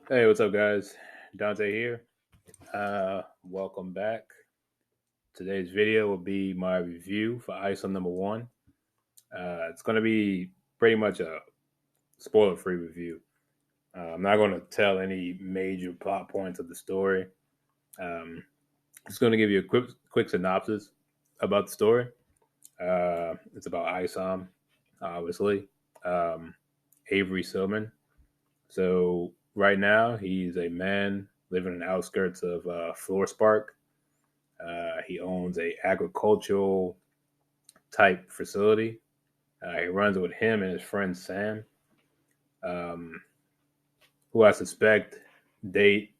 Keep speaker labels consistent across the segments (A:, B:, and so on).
A: Hey, what's up, guys? Dante here. Welcome back. Today's video will be my review for Isom number one. It's going to be pretty much a spoiler-free review. I'm not going to tell any major plot points of the story. Um, just going to give you a quick synopsis about the story. It's about Isom, obviously. Um, Avery Silman. So right now, he's a man living in the outskirts of Florence Park. He owns a agricultural type facility. He runs it with him and his friend Sam, um, who date.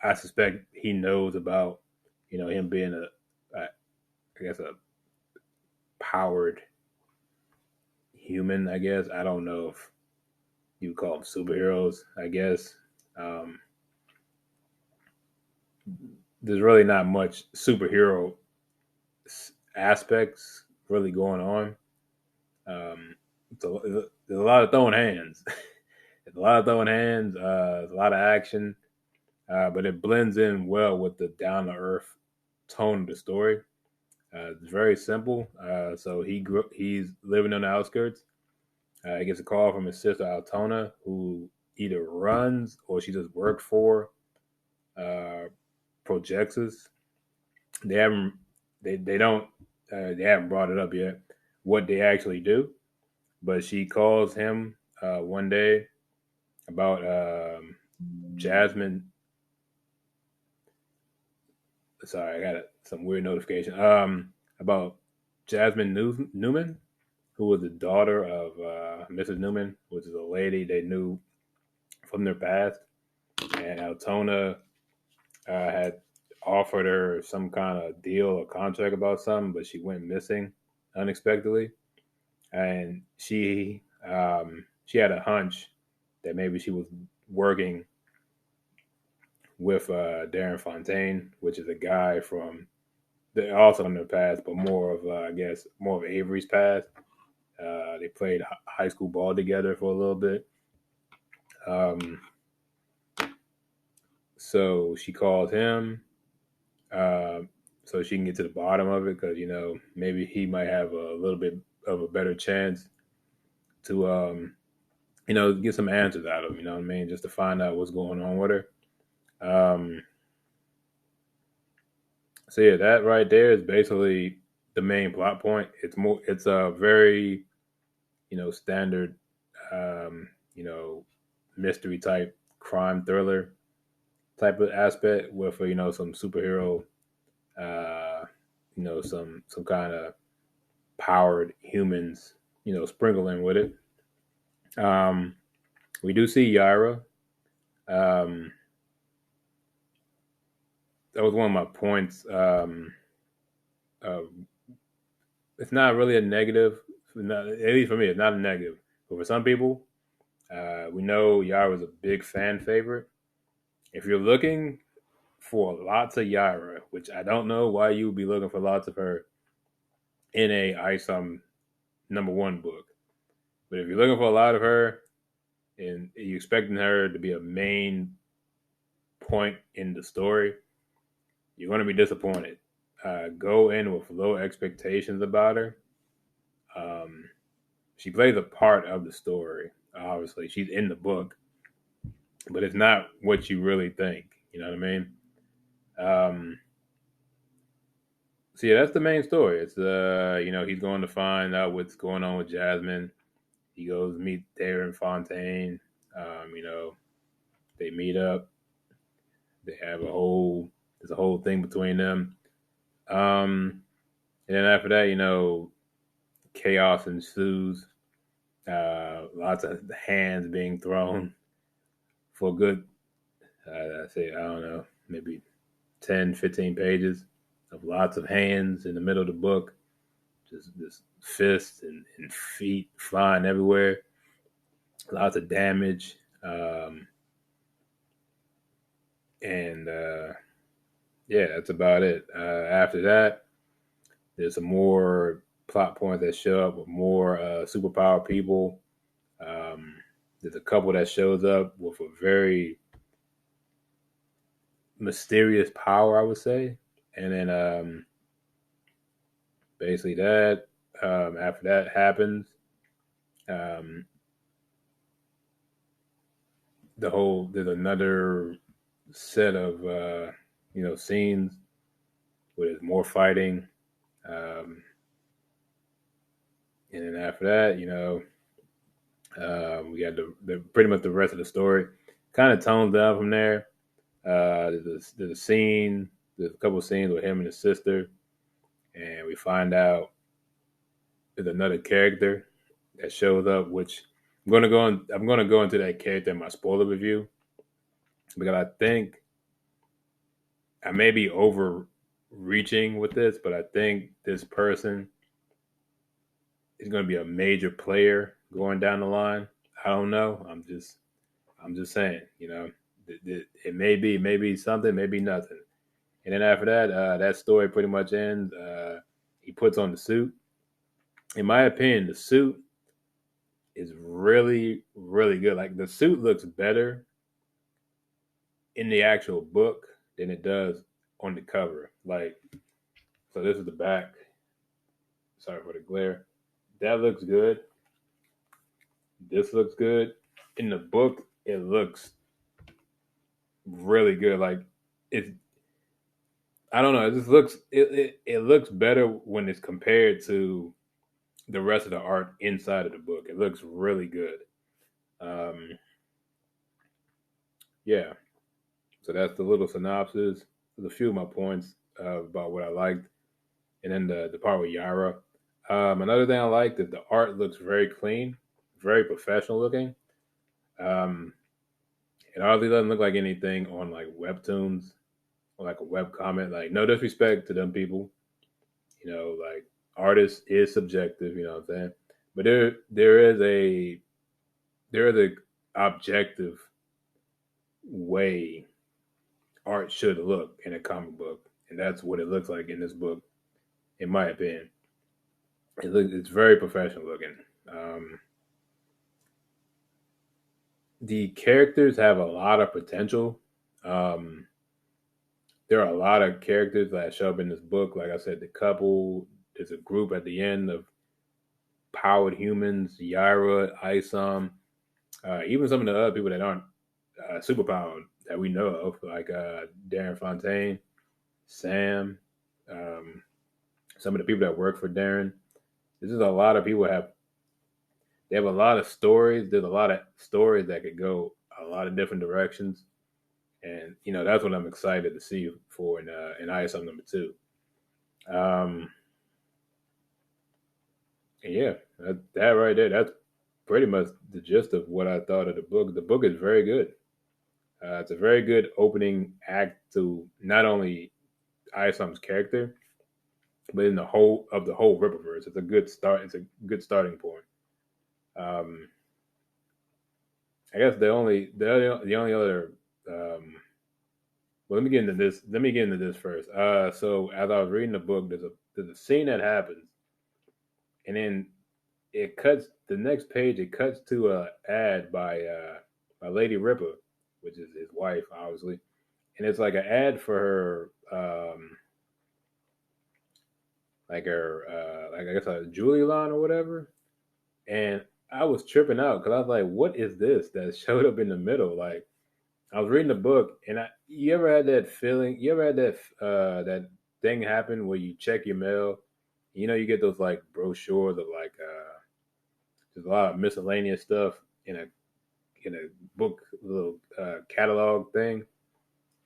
A: I suspect he knows about him being I guess a powered human. I guess I don't know if you would call them superheroes. I guess um, there's really not much superhero aspects really going on. There's a lot of throwing hands. There's a lot of throwing hands. There's a lot of action, but it blends in well with the down to earth tone of the story. It's very simple. He's living on the outskirts. He gets a call from his sister Altona, who either runs or she just worked for uh, Projexus. They haven't they don't they haven't brought it up yet what they actually do, but she calls him one day about Jasmine. Sorry, I got some weird notification. About Jasmine Newman, who was the daughter of Mrs. Newman, which is a lady they knew from their past, and Altona had offered her some kind of deal or contract about something, but she went missing unexpectedly, and she had a hunch that maybe she was working with Darren Fontaine, which is a guy from also in their past, but more of I guess more of Avery's past. They played high school ball together for a little bit. Um, so she called him uh, so she can get to the bottom of it because maybe he might have a little bit of a better chance to get some answers out of him. You know what I mean? Just to find out what's going on with her. Um, so yeah, that right there is basically the main plot point. It's a very standard, you know, mystery type crime thriller type of aspect with some superhero, uh, some kind of powered humans, sprinkling with it. Um, we do see Yara. Um, that was one of my points. Uh, it's not really a negative, at least for me. It's not a negative, but for some people, we know Yara was a big fan favorite. If you're looking for lots of Yara, which I don't know why you would be looking for lots of her in a Isom number one book, but if you're looking for a lot of her and you're expecting her to be a main point in the story, you're going to be disappointed. Go in with low expectations about her. Um, she plays a part of the story. Obviously, she's in the book, but it's not what you really think. You know what I mean? Um, so yeah, that's the main story. It's he's going to find out what's going on with Jasmine. He goes meet Darren Fontaine. They meet up. They have there's a whole thing between them. And then after that, chaos ensues. Lots of hands being thrown for a good, I say, I don't know, maybe 10, 15 pages of lots of hands in the middle of the book. Just fists and feet flying everywhere. Lots of damage. And yeah, that's about it. After that, there's some more plot points that show up with more superpower people. Um, there's a couple that shows up with a very mysterious power, I would say. And then basically that after that happens, um, there's another set of scenes where there's more fighting, um, and then after that, we got the pretty much the rest of the story. Kind of tones down from there. There's a scene. There's a couple of scenes with him and his sister, and we find out there's another character that shows up, which I'm gonna go into that character in my spoiler review because I think I may be overreaching with this, but I think this person is going to be a major player going down the line. I don't know. I'm just saying. It may be something, maybe nothing. And then after that, that story pretty much ends. He puts on the suit. In my opinion, the suit is really, really good. Like the suit looks better in the actual book than it does on the cover. Like, so this is the back. Sorry for the glare. That looks good. This looks good. In the book, it looks really good. Like it's, I don't know. It just looks it looks better when it's compared to the rest of the art inside of the book. It looks really good. Um, yeah. So that's the little synopsis. There's a few of my points about what I liked, and then the part with Yara. Another thing I liked is the art looks very clean, very professional looking. Um, it hardly doesn't look like anything on like webtoons or like a web comment. Like no disrespect to them people, like artist is subjective. You know what I'm saying? But there is a objective way art should look in a comic book, and that's what it looks like in this book, in my opinion. It's very professional looking. Um, the characters have a lot of potential. Um, there are a lot of characters that show up in this book. Like I said, the couple, there's a group at the end of powered humans, Yara, Isom, even some of the other people that aren't superpowered that we know of, like Darren Fontaine, Sam, um, some of the people that work for Darren. This is a lot of people they have a lot of stories. There's a lot of stories that could go a lot of different directions, and that's what I'm excited to see for in ISO number 2. Um, and yeah, that right there, that's pretty much the gist of what I thought of the book. The book is very good. It's a very good opening act to not only Isom's character, but in the whole Ripperverse. It's a good start. It's a good starting point. Um, I guess the only other well, let me get into this. Let me get into this first. So as I was reading the book, there's a scene that happens, and then it cuts the next page. It cuts to a ad by Lady Ripper, which is his wife, obviously, and it's like an ad for like I guess a jewelry line or whatever. And I was tripping out because I was like, "What is this that showed up in the middle?" Like I was reading the book, and you ever had that feeling? You ever had that thing happen where you check your mail? You get those like brochures of like there's a lot of miscellaneous stuff in a book little catalog thing,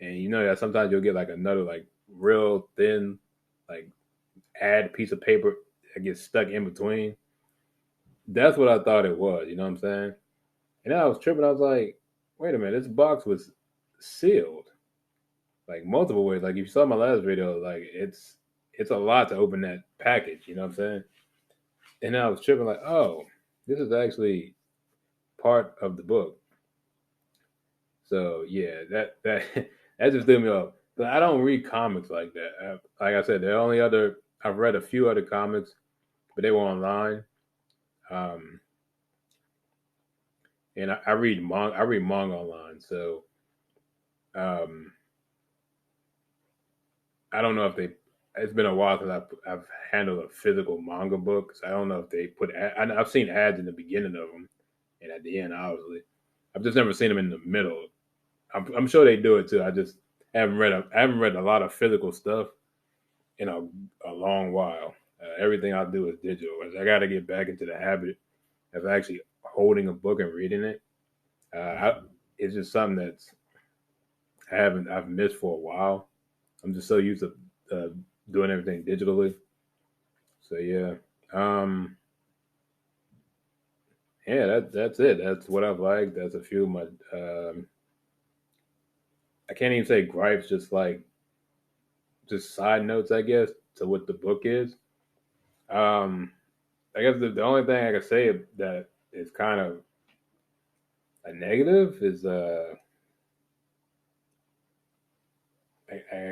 A: and that sometimes you'll get like another like real thin like ad piece of paper that gets stuck in between. That's what I thought it was. You know what I'm saying? And then I was tripping. I was like, wait a minute, this box was sealed like multiple ways. Like if you saw my last video, like it's a lot to open that package. You know what I'm saying? And then I was tripping like, oh, this is actually part of the book. So yeah, that that just threw me off. But I don't read comics like that. Like I said, the only other I've read a few other comics, but they were online. Um, and I read manga online. So um, I don't know if they. It's been a while since I've handled a physical manga book, so I don't know if they put. I've seen ads in the beginning of them, and at the end, obviously. I've just never seen them in the middle. I'm sure they do it too. I just I haven't read a lot of physical stuff in a long while. Everything I do is digital. I got to get back into the habit of actually holding a book and reading it. It's just something that's I've missed for a while. I'm just so used to uh, doing everything digitally. So yeah, um, yeah, that's it. That's what I've liked. That's a few of my. I can't even say gripes. Just side notes, I guess, to what the book is. Um, I guess the only thing I can say that is kind of a negative is I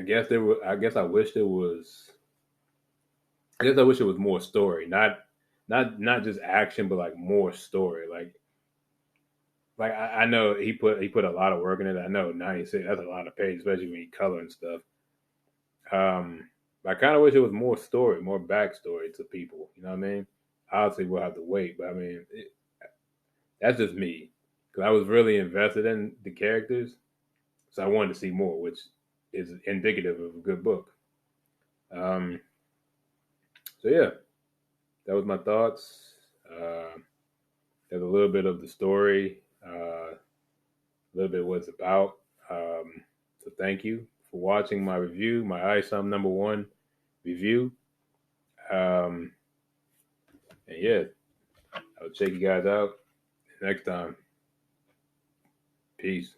A: guess there was I guess I wish there was I guess I wish it was more story, not just action, but like more story. Like I know he put a lot of work in it. I know 96 that's a lot of pages, especially when you color and stuff. Um, I kind of wish it was more story, more backstory to people. You know what I mean? Obviously, we'll have to wait, but I mean that's just me because I was really invested in the characters, so I wanted to see more, which is indicative of a good book. Um, so yeah, that was my thoughts. There's a little bit of the story, a little bit what it's about. So thank you for watching my review, my Isom #1 review. Um, and yeah, I'll check you guys out next time. Peace.